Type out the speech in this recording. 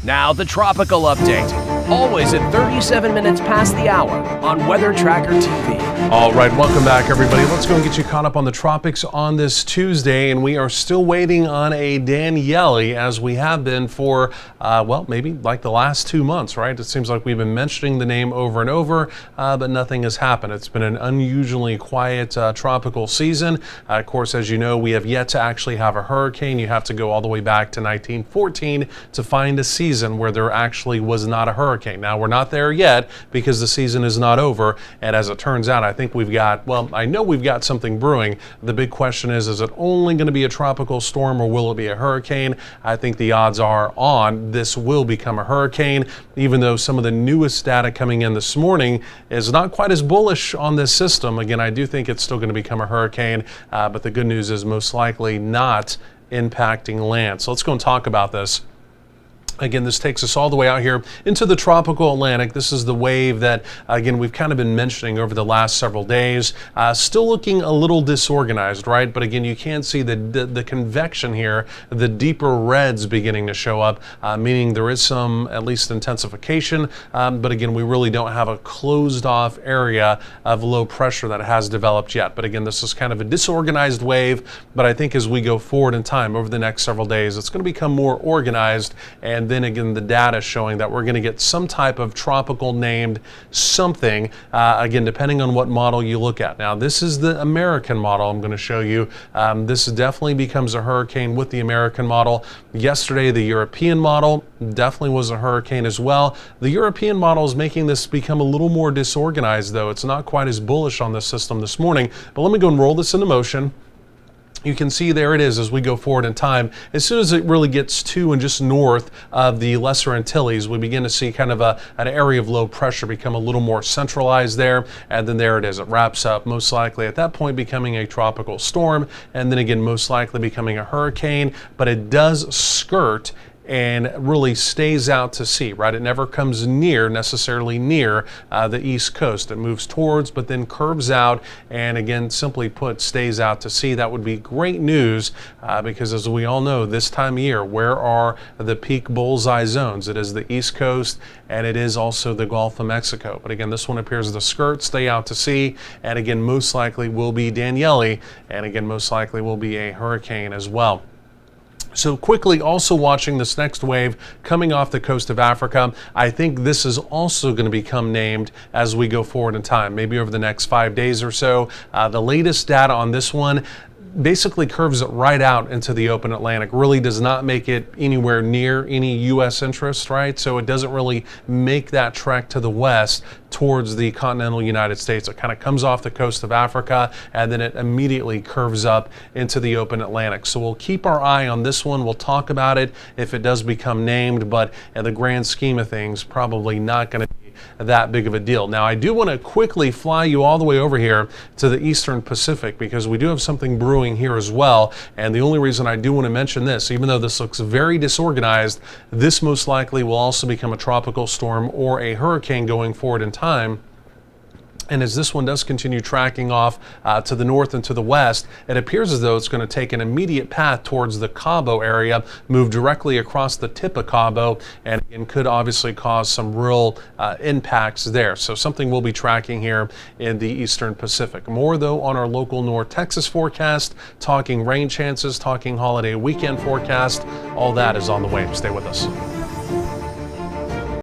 Now the tropical update, always at 37 minutes past the hour on Weather Tracker TV. All right, welcome back everybody. Let's go and get you caught up on the tropics on this Tuesday, and we are still waiting on a Danielle, as we have been for, well, maybe like the last 2 months, right? It seems like we've been mentioning the name over and over, but nothing has happened. It's been an unusually quiet tropical season. Of course, as you know, we have yet to actually have a hurricane. You have to go all the way back to 1914 to find a season where there actually was not a hurricane. Now, we're not there yet because the season is not over, and as it turns out, I think we've got, well, I know we've got something brewing. The big question is it only going to be a tropical storm or will it be a hurricane? I think the odds are on this will become a hurricane, even though some of the newest data coming in this morning is not quite as bullish on this system. Again, I do think it's still going to become a hurricane, but the good news is most likely not impacting land. So let's go and talk about this. Again, this takes us all the way out here into the tropical Atlantic. This is the wave that, again, we've kind of been mentioning over the last several days. Still looking a little disorganized, right? But again, you can see the convection here, the deeper reds beginning to show up, meaning there is some, at least, intensification. But again, we really don't have a closed off area of low pressure that has developed yet. But again, this is kind of a disorganized wave. But I think as we go forward in time over the next several days, it's going to become more organized. And then again, the data showing that we're going to get some type of tropical named something, again, depending on what model you look at. Now, this is the American model I'm going to show you. This definitely becomes a hurricane with the American model. Yesterday, the European model definitely was a hurricane as well. The European model is making this become a little more disorganized, though. It's not quite as bullish on this system this morning. But let me go and roll this into motion. You can see there it is as we go forward in time. As soon as it really gets to and just north of the Lesser Antilles, we begin to see kind of an area of low pressure become a little more centralized there. And then there it is. It wraps up, most likely at that point becoming a tropical storm. And then again, most likely becoming a hurricane. But it does skirt and really stays out to sea, right? It never comes necessarily near the East Coast. It moves towards, but then curves out, and again, simply put, stays out to sea. That would be great news because as we all know, this time of year, where are the peak bullseye zones? It is the East Coast, and it is also the Gulf of Mexico. But again, this one appears to skirt, stay out to sea, and again, most likely will be Danielle, and again, most likely will be a hurricane as well. So quickly, also watching this next wave coming off the coast of Africa. I think this is also going to become named as we go forward in time, maybe over the next 5 days or so. The latest data on this one basically curves it right out into the open Atlantic, really does not make it anywhere near any U.S. interest, right? So it doesn't really make that trek to the west towards the continental United States. It kind of comes off the coast of Africa and then it immediately curves up into the open Atlantic. So we'll keep our eye on this one. We'll talk about it if it does become named, but in the grand scheme of things, probably not going to be that big of a deal. Now, I do want to quickly fly you all the way over here to the Eastern Pacific because we do have something brewing here as well. And the only reason I do want to mention this, even though this looks very disorganized, this most likely will also become a tropical storm or a hurricane going forward in time. And as this one does continue tracking off to the north and to the west, it appears as though it's going to take an immediate path towards the Cabo area, move directly across the tip of Cabo, and could obviously cause some real impacts there. So something we'll be tracking here in the Eastern Pacific. More, though, on our local North Texas forecast, talking rain chances, talking holiday weekend forecast. All that is on the way. Stay with us.